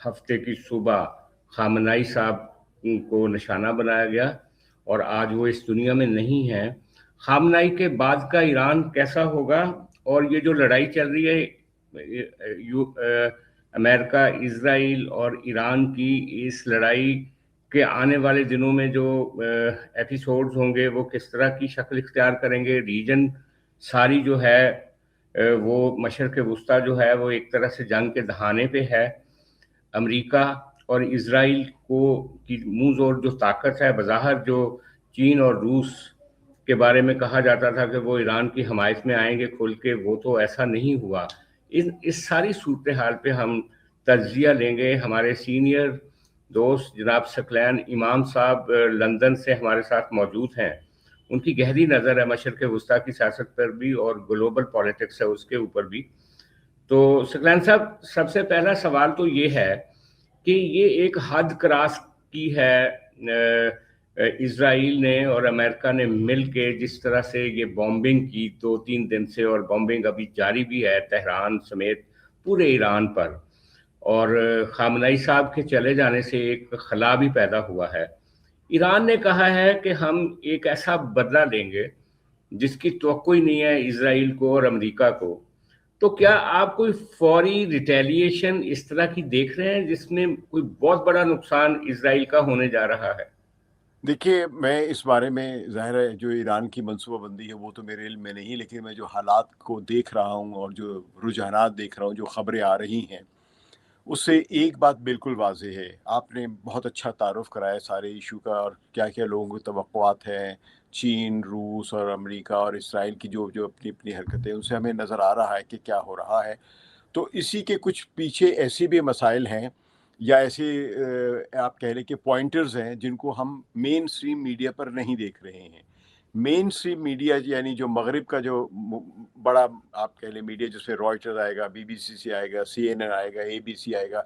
ہفتے کی صبح خامنائی صاحب کو نشانہ بنایا گیا اور آج وہ اس دنیا میں نہیں ہیں. خامنائی کے بعد کا ایران کیسا ہوگا؟ اور یہ جو لڑائی چل رہی ہے امریکہ، اسرائیل اور ایران کی، اس لڑائی کے آنے والے دنوں میں جو ایپیسوڈز ہوں گے وہ کس طرح کی شکل اختیار کریں گے؟ ریجن ساری جو ہے وہ مشرق وسطیٰ جو ہے وہ ایک طرح سے جنگ کے دہانے پہ ہے. امریکہ اور اسرائیل کو کی منہ زور جو طاقت ہے، بظاہر جو چین اور روس کے بارے میں کہا جاتا تھا کہ وہ ایران کی حمایت میں آئیں گے کھل کے، وہ تو ایسا نہیں ہوا. اس ساری صورتحال پہ ہم تجزیہ لیں گے. ہمارے سینئر دوست جناب ثقلین امام صاحب لندن سے ہمارے ساتھ موجود ہیں. ان کی گہری نظر ہے مشرق وسطیٰ کی سیاست پر بھی اور گلوبل پالیٹکس ہے اس کے اوپر بھی. تو ثقلین صاحب، سب سے پہلا سوال تو یہ ہے کہ یہ ایک حد کراس کی ہے اسرائیل نے اور امریکہ نے مل کے جس طرح سے یہ بامبنگ کی 2-3 دن سے، اور بامبنگ ابھی جاری بھی ہے تہران سمیت پورے ایران پر، اور خامنائی صاحب کے چلے جانے سے ایک خلا بھی پیدا ہوا ہے. ایران نے کہا ہے کہ ہم ایک ایسا بدلہ لیں گے جس کی توقع ہی نہیں ہے اسرائیل کو اور امریکہ کو. تو کیا آپ کوئی فوری ریٹیلیشن اس طرح کی دیکھ رہے ہیں جس میں کوئی بہت بڑا نقصان اسرائیل کا ہونے جا رہا ہے؟ دیکھیے، میں اس بارے میں ظاہر ہے جو ایران کی منصوبہ بندی ہے وہ تو میرے علم میں نہیں، لیکن میں جو حالات کو دیکھ رہا ہوں اور جو رجحانات دیکھ رہا ہوں، جو خبریں آ رہی ہیں، اس سے ایک بات بالکل واضح ہے. آپ نے بہت اچھا تعارف کرایا سارے ایشو کا اور کیا کیا لوگوں کی توقعات ہیں. چین، روس اور امریکہ اور اسرائیل کی جو اپنی اپنی حرکتیں، ان سے ہمیں نظر آ رہا ہے کہ کیا ہو رہا ہے. تو اسی کے کچھ پیچھے ایسے بھی مسائل ہیں یا ایسے آپ کہہ لیں کہ پوائنٹرز ہیں جن کو ہم مین سٹریم میڈیا پر نہیں دیکھ رہے ہیں. مین سٹریم میڈیا یعنی جو مغرب کا جو بڑا آپ کہہ لیں میڈیا، جس میں رائٹرز آئے گا، بی بی سی آئے گا، CNN آئے گا، ABC آئے گا،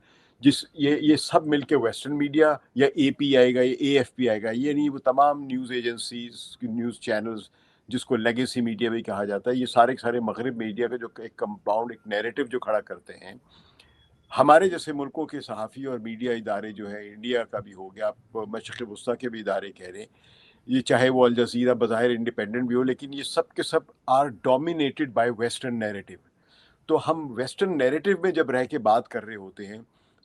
یہ سب مل کے ویسٹرن میڈیا، یا AP آئے گا، یا AFP آئے گا، یعنی وہ تمام نیوز ایجنسیز، نیوز چینلز جس کو لیگیسی میڈیا بھی کہا جاتا ہے، یہ سارے مغرب میڈیا کا جو ایک کمپاؤنڈ، ایک نیریٹو جو کھڑا کرتے ہیں. ہمارے جیسے ملکوں کے صحافی اور میڈیا ادارے جو ہے، انڈیا کا بھی ہو گیا، آپ مشرق وسطیٰ کے بھی ادارے کہہ رہے ہیں، یہ چاہے وہ الجزیرہ بظاہر انڈیپینڈنٹ بھی ہو، لیکن یہ سب کے سب are dominated by western narrative. تو ہم ویسٹرن نیریٹو میں جب رہ کے بات کر رہے ہوتے ہیں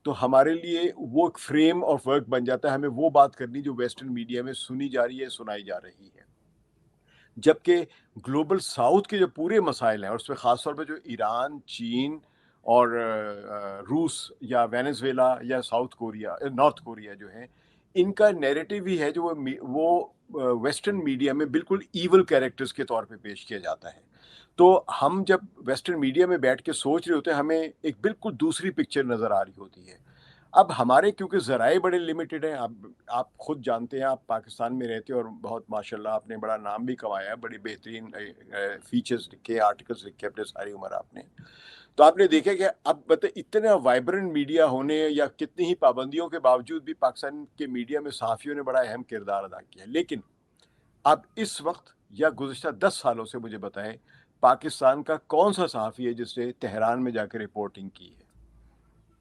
تو ہمارے لیے وہ ایک فریم آف ورک بن جاتا ہے، ہمیں وہ بات کرنی جو ویسٹرن میڈیا میں سنی جا رہی ہے، سنائی جا رہی ہے. جبکہ گلوبل ساؤتھ کے جو پورے مسائل ہیں، اور اس میں خاص طور پہ جو ایران، چین اور روس یا وینزویلا یا نارتھ کوریا جو ہیں، ان کا نیریٹو ہی ہے جو وہ ویسٹرن میڈیا میں بالکل ایول کیریکٹرز کے طور پہ پیش کیا جاتا ہے. تو ہم جب ویسٹرن میڈیا میں بیٹھ کے سوچ رہے ہوتے ہیں، ہمیں ایک بالکل دوسری پکچر نظر آ رہی ہوتی ہے. اب ہمارے کیونکہ ذرائع بڑے لمیٹڈ ہیں، آپ خود جانتے ہیں، آپ پاکستان میں رہتے ہیں اور بہت ماشاءاللہ آپ نے بڑا نام بھی کمایا ہے، بڑی بہترین فیچرز لکھے، آرٹیکلز لکھے اپنے ساری عمر آپ نے. تو آپ نے دیکھا کہ اب اتنا وائبرنٹ میڈیا ہونے یا کتنی ہی پابندیوں کے باوجود بھی پاکستان کے میڈیا میں صحافیوں نے بڑا اہم کردار ادا کیا. لیکن اب اس وقت یا گزشتہ 10 سالوں سے مجھے بتائیں، پاکستان کا کون سا صحافی ہے جس نے تہران میں جا کے رپورٹنگ کی ہے؟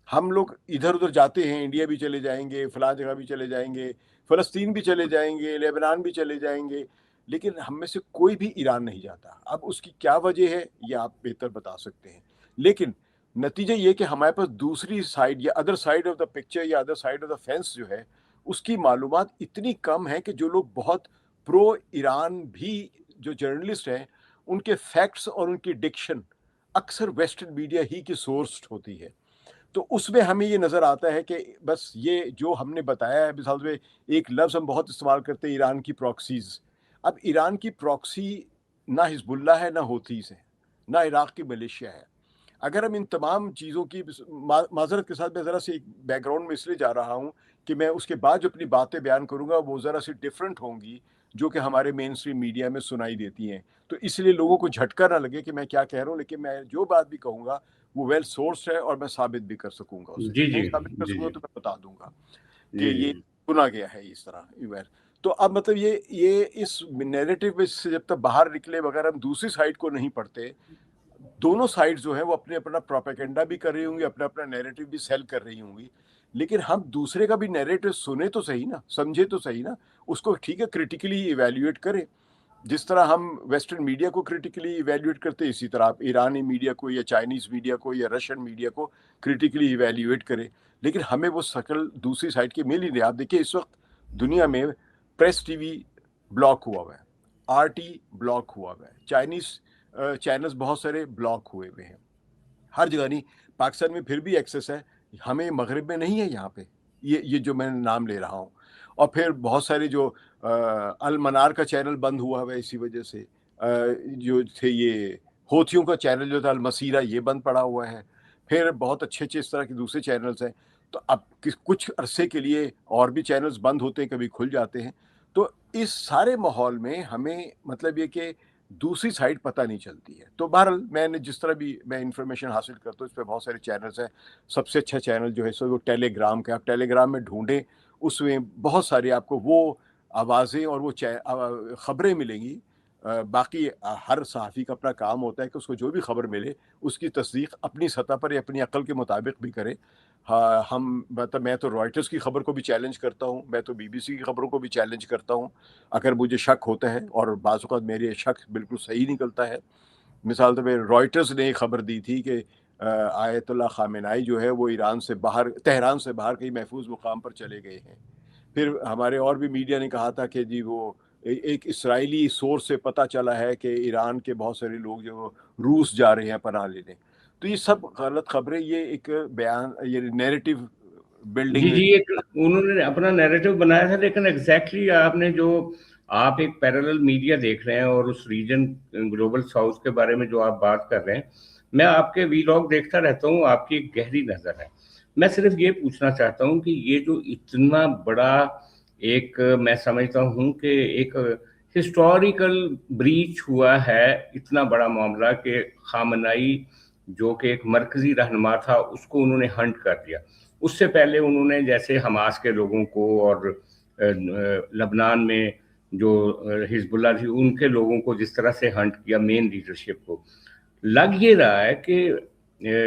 ہم لوگ ادھر ادھر جاتے ہیں، انڈیا بھی چلے جائیں گے، فلاں جگہ بھی چلے جائیں گے، فلسطین بھی چلے جائیں گے، لیبنان بھی چلے جائیں گے، لیکن ہم میں سے کوئی بھی ایران نہیں جاتا. اب اس کی کیا وجہ ہے یہ آپ بہتر بتا سکتے ہیں. لیکن نتیجہ یہ کہ ہمارے پاس دوسری سائڈ یا other side of the picture یا other side of the fence جو ہے، اس کی معلومات اتنی کم ہے کہ جو لوگ بہت پرو ایران بھی جو جرنلسٹ ہیں، ان کے فیکٹس اور ان کی ڈکشن اکثر ویسٹرن میڈیا ہی کی سورسڈ ہوتی ہے. تو اس میں ہمیں یہ نظر آتا ہے کہ بس یہ جو ہم نے بتایا ہے، مثال میں ایک لفظ ہم بہت استعمال کرتے ہیں، ایران کی پراکسیز. اب ایران کی پراکسی نہ حزب اللہ ہے، نہ ہوتیز ہے، نہ عراق کی ملیشیا ہے. اگر ہم ان تمام چیزوں کی معذرت کے ساتھ میں ذرا سے ایک بیک گراؤنڈ میں اس لیے جا رہا ہوں کہ میں اس کے بعد جو اپنی باتیں بیان کروں گا وہ ذرا سی ڈفرینٹ ہوں گی جو کہ ہمارے مین سٹریم میڈیا میں سنائی دیتی ہیں. تو اس لیے لوگوں کو جھٹکا نہ لگے کہ میں کیا کہہ رہا ہوں، لیکن میں جو بات بھی کہوں گا وہ ویل سورسڈ ہے اور میں ثابت بھی کر سکوں گا اسے. جی نہیں جی ثابت کر جی سکوں گا جی تو میں بتا دوں گا کہ جی یہ جی سنا گیا ہے اس طرح. تو اب مطلب یہ اس نیریٹو سے جب تک باہر نکلے بغیر ہم دوسری سائڈ کو نہیں پڑھتے، دونوں سائڈ جو ہیں وہ اپنے اپنا پروپیگنڈا بھی کر رہی ہوں گی، اپنا اپنا نیریٹو بھی سیل کر رہی ہوں گی. لیکن ہم دوسرے کا بھی نیریٹو سنیں تو صحیح نا, سمجھے تو صحیح نا, اس کو ٹھیک ہے کرٹیکلی ایویلیویٹ کریں. جس طرح ہم ویسٹرن میڈیا کو کرٹیکلی ایویلیویٹ کرتے ہیں, اسی طرح آپ ایرانی میڈیا کو یا چائنیز میڈیا کو یا رشین میڈیا کو کرٹیکلی ایویلیویٹ کریں. لیکن ہمیں وہ شکل دوسری سائڈ کی مل ہی نہیں. آپ دیکھیے اس وقت دنیا میں پریس ٹی وی بلاک ہوا ہوا ہے, آر ٹی بلاک ہوا ہوا ہے, چائنیز چینلز بہت سارے بلاک ہوئے ہوئے ہیں, ہر جگہ نہیں. پاکستان میں پھر بھی ایکسیس ہے, ہمیں مغرب میں نہیں ہے یہاں پہ, یہ جو میں نام لے رہا ہوں. اور پھر بہت سارے جو المنار کا چینل بند ہوا ہوا ہے اسی وجہ سے, جو تھے یہ ہوتھیوں کا چینل جو تھا المسیرہ یہ بند پڑا ہوا ہے. پھر بہت اچھے اچھے اس طرح کے دوسرے چینلز ہیں. تو اب کچھ عرصے کے لیے اور بھی چینلز بند ہوتے ہیں, کبھی کھل جاتے ہیں. تو اس سارے ماحول میں ہمیں مطلب یہ کہ دوسری سائڈ پتہ نہیں چلتی ہے. تو بہرحال میں نے جس طرح بھی میں انفارمیشن حاصل کرتا ہوں, اس پہ بہت سارے چینلز ہیں. سب سے اچھا چینل جو ہے سو وہ ٹیلی گرام کا, آپ ٹیلی گرام میں ڈھونڈیں, اس میں بہت ساری آپ کو وہ آوازیں اور وہ خبریں ملیں گی. باقی ہر صحافی کا اپنا کام ہوتا ہے کہ اس کو جو بھی خبر ملے اس کی تصدیق اپنی سطح پر یا اپنی عقل کے مطابق بھی کرے. ہم مطلب میں تو رائٹرز کی خبر کو بھی چیلنج کرتا ہوں, میں تو بی بی سی کی خبروں کو بھی چیلنج کرتا ہوں اگر مجھے شک ہوتا ہے, اور بعض اوقات میرے شک بالکل صحیح نکلتا ہے. مثال طور پہ رائٹرز نے خبر دی تھی کہ آیت اللہ خامنائی جو ہے وہ ایران سے باہر, تہران سے باہر کہیں محفوظ مقام پر چلے گئے ہیں. پھر ہمارے اور بھی میڈیا نے کہا تھا کہ جی وہ ایک اسرائیلی سورس سے پتہ چلا ہے کہ ایران کے بہت سارے لوگ جو روس جا رہے ہیں پناہ لینے. تو یہ سب غلط خبریں, یہ ایک بیان, یہ نیریٹو بلڈنگ. جی ایک انہوں نے اپنا نیریٹو بنایا تھا, لیکن ایگزیکٹلی آپ نے جو آپ ایک پیرالل میڈیا دیکھ رہے ہیں اور اس ریجن گلوبل ساؤتھ کے بارے میں جو آپ بات کر رہے ہیں, میں آپ کے ویلاگ دیکھتا رہتا ہوں, آپ کی ایک گہری نظر ہے. میں صرف یہ پوچھنا چاہتا ہوں کہ یہ جو اتنا بڑا ایک میں سمجھتا ہوں کہ ایک ہسٹوریکل بریچ ہوا ہے, اتنا بڑا معاملہ کہ خامنائی جو کہ ایک مرکزی رہنما تھا اس کو انہوں نے ہنٹ کر دیا. اس سے پہلے انہوں نے جیسے حماس کے لوگوں کو اور لبنان میں جو حزب اللہ تھی ان کے لوگوں کو جس طرح سے ہنٹ کیا, مین لیڈرشپ کو, لگ یہ رہا ہے کہ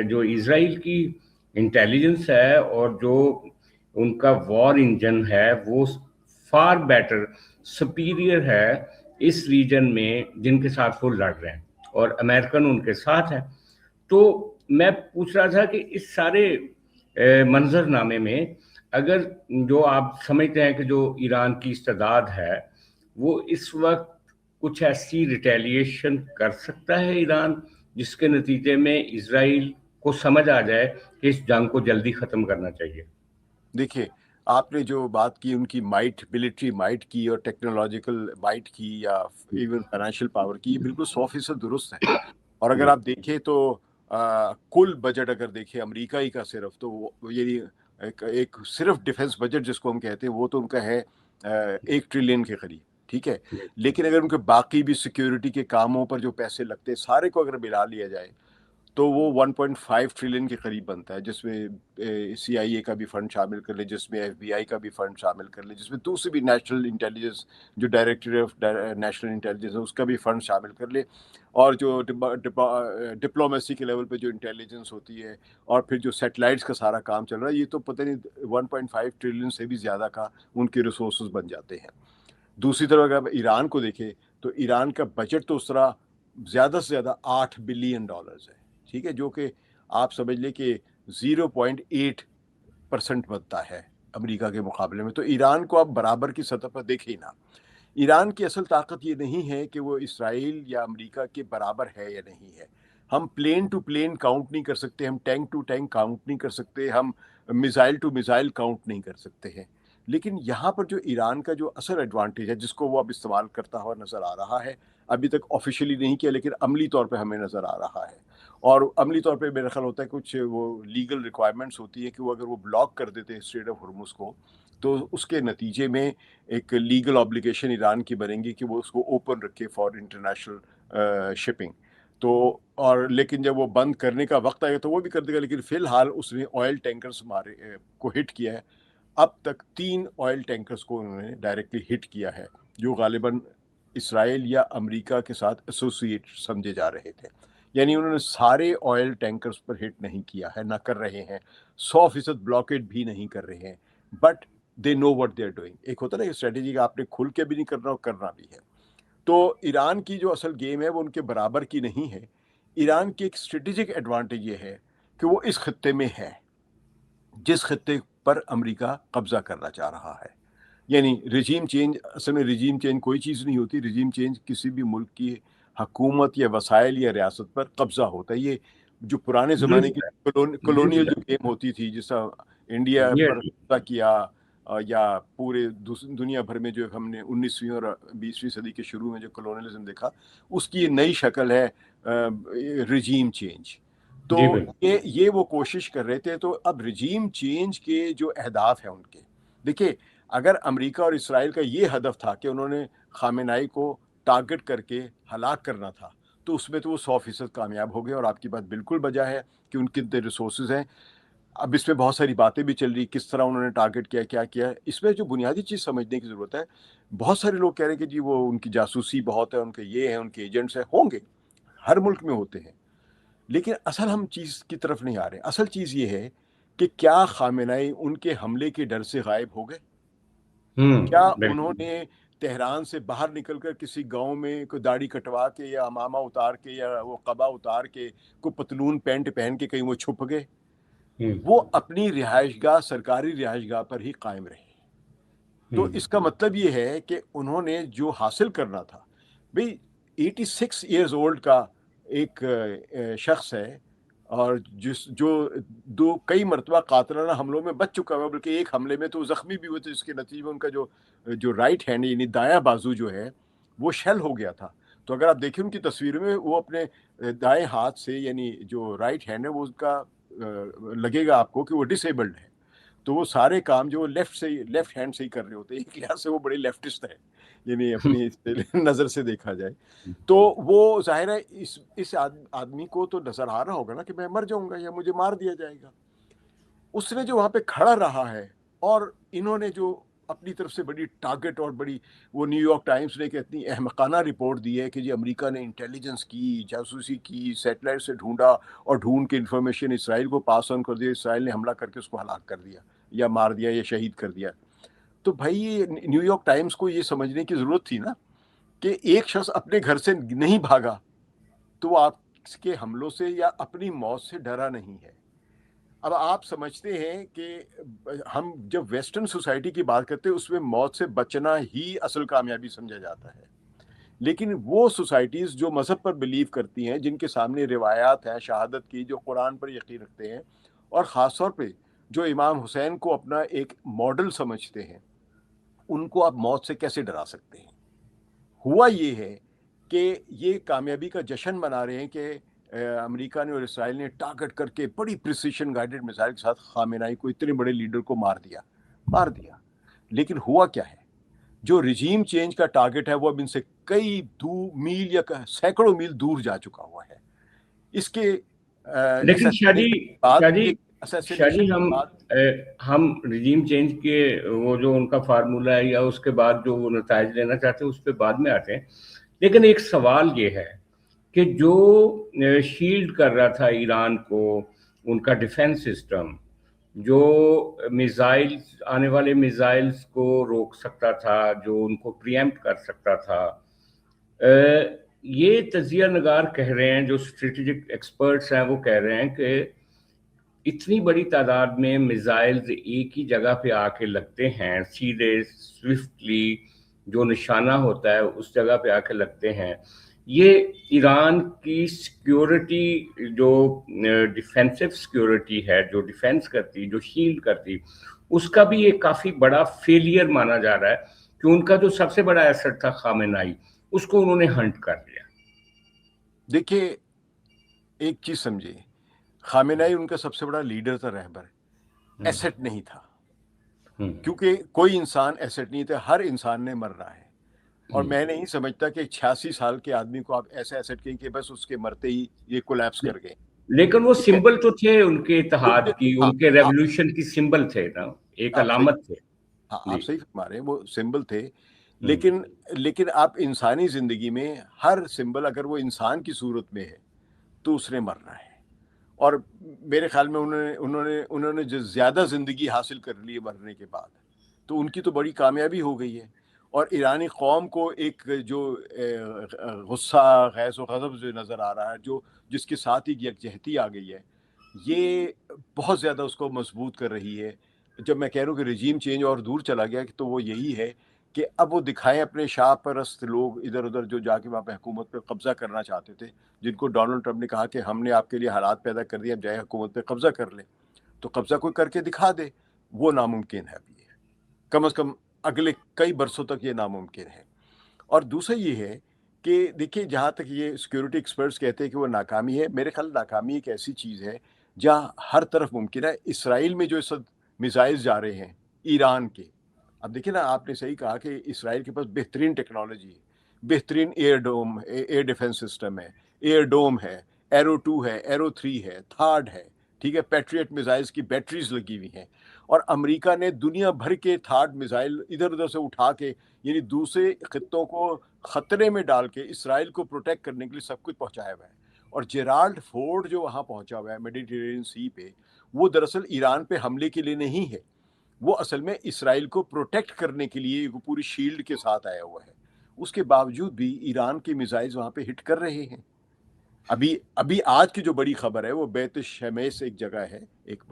جو اسرائیل کی انٹیلیجنس ہے اور جو ان کا وار انجن ہے وہ فار بیٹر سپیریئر ہے اس ریجن میں جن کے ساتھ وہ لڑ رہے ہیں, اور امریکن ان کے ساتھ ہے. تو میں پوچھ رہا تھا کہ اس سارے منظر نامے میں اگر جو آپ سمجھتے ہیں کہ جو ایران کی استعداد ہے وہ اس وقت کچھ ایسی ریٹیلیشن کر سکتا ہے ایران جس کے نتیجے میں اسرائیل کو سمجھ آ جائے کہ اس جنگ کو جلدی ختم کرنا چاہیے. دیکھیے آپ نے جو بات کی ان کی مائٹ, ملٹری مائٹ کی اور ٹیکنالوجیکل مائٹ کی یا ایون فائنینشیل پاور کی, یہ بالکل 100% درست ہے. اور اگر آپ دیکھیں تو کل بجٹ اگر دیکھیں امریکہ ہی کا صرف, تو یعنی ایک صرف ڈیفنس بجٹ جس کو ہم کہتے ہیں وہ تو ان کا ہے 1 ٹریلین کے قریب, ٹھیک ہے. لیکن اگر ان کے باقی بھی سیکیورٹی کے کاموں پر جو پیسے لگتے ہیں سارے کو اگر ملا لیا جائے تو وہ 1.5 ٹریلین کے قریب بنتا ہے, جس میں سی آئی اے کا بھی فنڈ شامل کر لے, جس میں ایف بی آئی کا بھی فنڈ شامل کر لے, جس میں دوسری بھی نیشنل انٹیلیجنس جو ڈائریکٹر آف نیشنل انٹیلیجنس ہے اس کا بھی فنڈ شامل کر لے, اور جو ڈپلومیسی کے لیول پہ جو انٹیلیجنس ہوتی ہے, اور پھر جو سیٹلائٹس کا سارا کام چل رہا ہے, یہ تو پتہ نہیں 1.5 ٹریلین سے بھی زیادہ کا ان کے ریسورسز بن جاتے ہیں. دوسری طرف اگر ایران کو دیکھیں تو ایران کا بجٹ تو اس طرح زیادہ سے زیادہ $8 بلین ہے, ٹھیک ہے, جو کہ آپ سمجھ لیں کہ 0.8% بنتا ہے امریکہ کے مقابلے میں. تو ایران کو آپ برابر کی سطح پر دیکھیں نا. ایران کی اصل طاقت یہ نہیں ہے کہ وہ اسرائیل یا امریکہ کے برابر ہے یا نہیں ہے. ہم پلین ٹو پلین کاؤنٹ نہیں کر سکتے, ہم ٹینک ٹو ٹینک کاؤنٹ نہیں کر سکتے, ہم میزائل ٹو میزائل کاؤنٹ نہیں کر سکتے ہیں. لیکن یہاں پر جو ایران کا جو اصل ایڈوانٹیج ہے جس کو وہ اب استعمال کرتا ہوا نظر آ رہا ہے, ابھی تک آفیشیلی نہیں کیا لیکن عملی طور پہ ہمیں نظر آ رہا ہے, اور عملی طور پہ میرا خیال ہوتا ہے کچھ وہ لیگل ریکوائرمنٹس ہوتی ہے کہ وہ اگر وہ بلاک کر دیتے ہیں اسٹریٹ آف ہرمز کو تو اس کے نتیجے میں ایک لیگل آبلیگیشن ایران کی بنے گی کہ وہ اس کو اوپن رکھے فار انٹرنیشنل شپنگ. تو اور لیکن جب وہ بند کرنے کا وقت آئے گا تو وہ بھی کر دے گا. لیکن فی الحال اس نے آئل ٹینکرز کو ہٹ کیا ہے. اب تک 3 آئل ٹینکرز کو انہوں نے ڈائریکٹلی ہٹ کیا ہے جو غالباً اسرائیل یا امریکہ کے ساتھ ایسوسیٹ سمجھے جا رہے تھے. یعنی انہوں نے سارے آئل ٹینکرز پر ہٹ نہیں کیا ہے، نہ کر رہے ہیں، 100% بلاکیڈ بھی نہیں کر رہے ہیں، but they know what they are doing. ایک ہوتا ہے نا اسٹریٹجی کا، آپ نے کھل کے بھی نہیں کرنا اور کرنا بھی ہے. تو ایران کی جو اصل گیم ہے وہ ان کے برابر کی نہیں ہے. ایران کی ایک اسٹریٹجک ایڈوانٹیج یہ ہے کہ وہ اس خطے میں ہے جس خطے پر امریکہ قبضہ کرنا چاہ رہا ہے. یعنی رجیم چینج، اصل میں رجیم چینج کوئی چیز نہیں ہوتی، رجیم چینج کسی بھی ملک کی حکومت یا وسائل یا ریاست پر قبضہ ہوتا ہے. یہ جو پرانے زمانے کی کلونیل جو گیم ہوتی تھی، جس طرح انڈیا پر قبضہ کیا، یا پورے دنیا بھر میں جو ہم نے 19ویں اور 20ویں صدی کے شروع میں جو کلونیلزم دیکھا، اس کی نئی شکل ہے رجیم چینج. تو یہ وہ کوشش کر رہے تھے. تو اب رجیم چینج کے جو اہداف ہیں ان کے، دیکھیں اگر امریکہ اور اسرائیل کا یہ ہدف تھا کہ انہوں نے خامنہئی کو ٹارگٹ کر کے ہلاک کرنا تھا، تو اس میں تو وہ 100% کامیاب ہو گئے. اور آپ کی بات بالکل بجا ہے کہ ان کے اتنے ریسورسز ہیں. اب اس میں بہت ساری باتیں بھی چل رہی، کس طرح انہوں نے ٹارگٹ کیا، کیا کیا. اس میں جو بنیادی چیز سمجھنے کی ضرورت ہے، بہت سارے لوگ کہہ رہے ہیں کہ جی وہ ان کی جاسوسی بہت ہے، ان کے یہ ہیں، ان کے ایجنٹس ہیں. ہوں گے، ہر ملک میں ہوتے ہیں، لیکن اصل ہم چیز کی طرف نہیں آ رہے. اصل چیز یہ ہے کہ کیا خامنہئی ان کے حملے کے ڈر سے غائب ہو گئے؟ کیا انہوں نے تہران سے باہر نکل کر کسی گاؤں میں کوئی داڑھی کٹوا کے یا امامہ اتار کے یا وہ قبا اتار کے کوئی پتلون پینٹ پہن کے کہیں وہ چھپ گئے؟ وہ اپنی رہائش گاہ، سرکاری رہائش گاہ پر ہی قائم رہے. تو اس کا مطلب یہ ہے کہ انہوں نے جو حاصل کرنا تھا، بھئی 86 ایئرز اولڈ کا ایک شخص ہے، اور جو کئی مرتبہ قاتلانہ حملوں میں بچ چکا ہوا، بلکہ ایک حملے میں تو زخمی بھی ہوئے تھے، جس کے نتیجے میں ان کا جو رائٹ ہینڈ یعنی دایاں بازو جو ہے وہ شیل ہو گیا تھا. تو اگر آپ دیکھیں ان کی تصویر میں، وہ اپنے دائیں ہاتھ سے، یعنی جو رائٹ ہینڈ ہے وہ اس کا لگے گا آپ کو کہ وہ ڈس ایبلڈ ہے. تو وہ سارے کام جو لیفٹ ہینڈ سے ہی کر رہے ہوتے ہیں. ایک لحاظ سے وہ بڑے لیفٹسٹ ہیں، یعنی اپنی نظر سے دیکھا جائے تو. وہ ظاہر ہے اس آدمی کو تو نظر آ رہا ہوگا نا کہ میں مر جاؤں گا یا مجھے مار دیا جائے گا. اس نے جو وہاں پہ کھڑا رہا ہے، اور انہوں نے جو اپنی طرف سے بڑی ٹارگٹ اور بڑی، وہ نیو یارک ٹائمز نے کہ اتنی احمقانہ رپورٹ دی ہے کہ جی امریکہ نے انٹیلیجنس کی، جاسوسی کی، سیٹلائٹ سے ڈھونڈا اور ڈھونڈ کے انفارمیشن اسرائیل کو پاس آن کر دیا، اسرائیل نے حملہ کر کے اس کو ہلاک کر دیا یا مار دیا یا شہید کر دیا. تو بھائی نیو یارک ٹائمز کو یہ سمجھنے کی ضرورت تھی نا کہ ایک شخص اپنے گھر سے نہیں بھاگا تو وہ آپ کے حملوں سے یا اپنی موت سے ڈرا نہیں ہے. اب آپ سمجھتے ہیں کہ ہم جب ویسٹرن سوسائٹی کی بات کرتے ہیں اس میں موت سے بچنا ہی اصل کامیابی سمجھا جاتا ہے. لیکن وہ سوسائٹیز جو مذہب پر بلیو کرتی ہیں، جن کے سامنے روایات ہیں شہادت کی، جو قرآن پر یقین رکھتے ہیں، اور خاص طور پہ جو امام حسین کو اپنا ایک ماڈل سمجھتے ہیں، ان کو آپ موت سے کیسے ڈرا سکتے ہیں؟ ہوا یہ ہے کہ یہ کامیابی کا جشن منا رہے ہیں کہ امریکہ نے اور اسرائیل نے ٹارگٹ کر کے بڑی پریسیشن گائیڈڈ میزائل کے ساتھ خامنہئی کو، اتنے بڑے لیڈر کو مار دیا. لیکن ہوا کیا ہے؟ جو رجیم چینج کا ٹارگٹ ہے وہ اب ان سے کئی میل یا سینکڑوں میل دور جا چکا ہوا ہے. اس کے لیکن شادی ہم رجیم چینج کے وہ جو ان کا فارمولہ ہے یا اس کے بعد جو وہ نتائج لینا چاہتے ہیں اس پہ بعد میں آتے ہیں. لیکن ایک سوال یہ ہے کہ جو شیلڈ کر رہا تھا ایران کو ان کا ڈیفنس سسٹم، جو میزائلز، آنے والے میزائلز کو روک سکتا تھا، جو ان کو پریمپٹ کر سکتا تھا، یہ تجزیہ نگار کہہ رہے ہیں، جو اسٹریٹجک ایکسپرٹس ہیں وہ کہہ رہے ہیں کہ اتنی بڑی تعداد میں میزائلز ایک ہی جگہ پہ آ کے لگتے ہیں، سیدھے سوئفٹلی جو نشانہ ہوتا ہے اس جگہ پہ آ کے لگتے ہیں. یہ ایران کی سیکیورٹی، جو ڈیفینسو سیکیورٹی ہے، جو ڈیفینس کرتی، جو شیلڈ کرتی، اس کا بھی ایک کافی بڑا فیلئر مانا جا رہا ہے کہ ان کا جو سب سے بڑا ایسٹ تھا خامنہئی، اس کو انہوں نے ہنٹ کر لیا. دیکھیے ایک چیز سمجھے، خامنہئی ان کا سب سے بڑا لیڈر تھا، رہبر، ایسٹ نہیں تھا. کیونکہ کوئی انسان ایسٹ نہیں تھا، ہر انسان نے مرنا ہے. اور میں نہیں سمجھتا کہ 86 سال کے آدمی کو آپ ایسے ایسٹ کہیں کہ بس اس کے مرتے ہی یہ کولیپس کر گئے. لیکن وہ سمبل تو تھے ان کے اتحاد کی، ان کے ریولوشن کی سمبل تھے نا، ایک علامت تھے. ہاں آپ صحیح فرما رہے ہیں، وہ سمبل تھے. لیکن آپ انسانی زندگی میں ہر سمبل اگر وہ انسان کی صورت میں ہے تو اس نے مرنا ہے. اور میرے خیال میں انہوں نے جو زیادہ زندگی حاصل کر لی ہے مرنے کے بعد، تو ان کی تو بڑی کامیابی ہو گئی ہے. اور ایرانی قوم کو ایک جو غصہ غیظ و غضب جو نظر آ رہا ہے، جس کے ساتھ ہی یکجہتی آ گئی ہے، یہ بہت زیادہ اس کو مضبوط کر رہی ہے. جب میں کہہ رہا ہوں کہ رجیم چینج اور دور چلا گیا، تو وہ یہی ہے کہ اب وہ دکھائیں اپنے شاہ پرست لوگ ادھر ادھر جو جا کے وہاں پہ حکومت پہ قبضہ کرنا چاہتے تھے، جن کو ڈونلڈ ٹرمپ نے کہا کہ ہم نے آپ کے لیے حالات پیدا کر دیے، اب جائے حکومت پہ قبضہ کر لیں. تو قبضہ کوئی کر کے دکھا دے، وہ ناممکن ہے ابھی. کم از کم اگلے کئی برسوں تک یہ ناممکن ہے. اور دوسرا یہ ہے کہ دیکھیے، جہاں تک یہ سیکیورٹی ایکسپرٹس کہتے ہیں کہ وہ ناکامی ہے، میرے خیال ناکامی ایک ایسی چیز ہے جہاں ہر طرف ممکن ہے. اسرائیل میں جو اس وقت میزائل جا رہے ہیں ایران کے، اب دیکھیں نا، آپ نے صحیح کہا کہ اسرائیل کے پاس بہترین ٹیکنالوجی ہے، بہترین ایئر ڈیفنس سسٹم ہے، ایئر ڈوم ہے، ایرو 2 ہے، ایرو 3 ہے، تھارڈ ہے، ٹھیک ہے، پیٹریٹ میزائلز کی بیٹریز لگی ہوئی ہیں. اور امریکہ نے دنیا بھر کے تھارڈ میزائل ادھر ادھر سے اٹھا کے، یعنی دوسرے خطوں کو خطرے میں ڈال کے اسرائیل کو پروٹیکٹ کرنے کے لیے سب کچھ پہنچایا ہوا ہے. اور جیرالڈ فورڈ جو وہاں پہنچا ہوا ہے میڈیٹرینین سی پہ، وہ دراصل ایران پہ حملے کے لیے نہیں ہے، وہ اصل میں اسرائیل کو پروٹیکٹ کرنے کے لیے وہ پوری شیلڈ کے ساتھ آیا ہوا ہے. اس کے باوجود بھی ایران کے میزائلز وہاں پہ ہٹ کر رہے ہیں. ابھی آج کی جو بڑی خبر ہے وہ بیت شمیس ایک جگہ ہے، ایک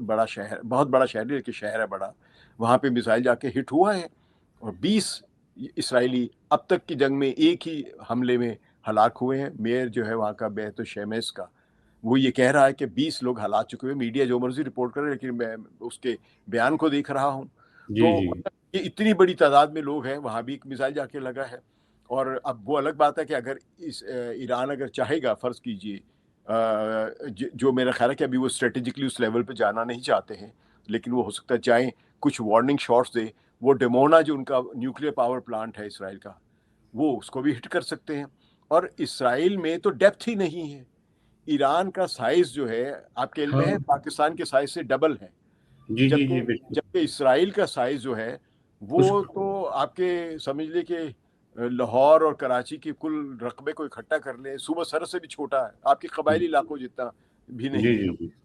بڑا شہر، بہت بڑا شہر ہے، لیکن شہر ہے بڑا، وہاں پہ میزائل جا کے ہٹ ہوا ہے. اور 20 اسرائیلی اب تک کی جنگ میں ایک ہی حملے میں ہلاک ہوئے ہیں. میئر جو ہے وہاں کا بیت شمیس کا، وہ یہ کہہ رہا ہے کہ 20 لوگ ہلاک چکے ہوئے. میڈیا جو مرضی رپورٹ کرے، لیکن میں اس کے بیان کو دیکھ رہا ہوں. جی تو جی. یہ اتنی بڑی تعداد میں لوگ ہیں، وہاں بھی ایک میزائل جا کے لگا ہے. اور اب وہ الگ بات ہے کہ اگر ایران اگر چاہے گا، فرض کیجئے، جو میرا خیال ہے کہ ابھی وہ اسٹریٹجکلی اس لیول پہ جانا نہیں چاہتے ہیں، لیکن وہ ہو سکتا ہے جائیں، کچھ وارننگ شاٹس دے. وہ ڈیمونا جو ان کا نیوکلیر پاور پلانٹ ہے اسرائیل کا، وہ اس کو بھی ہٹ کر سکتے ہیں. اور اسرائیل میں تو ڈیپتھ ہی نہیں ہے. ایران کا سائز جو ہے، آپ کے علم میں ہاں. ہے، پاکستان کے سائز سے ڈبل ہے. جی جی جی بالکل. جبکہ اسرائیل کا سائز جو ہے اس وہ تو آپ کے سمجھ لیں کہ لاہور اور کراچی کے کل رقبے کو اکٹھا کر لیں، صوبہ سر سے بھی چھوٹا ہے، آپ کے قبائلی علاقوں جتنا بھی جی نہیں جی ہے. جی.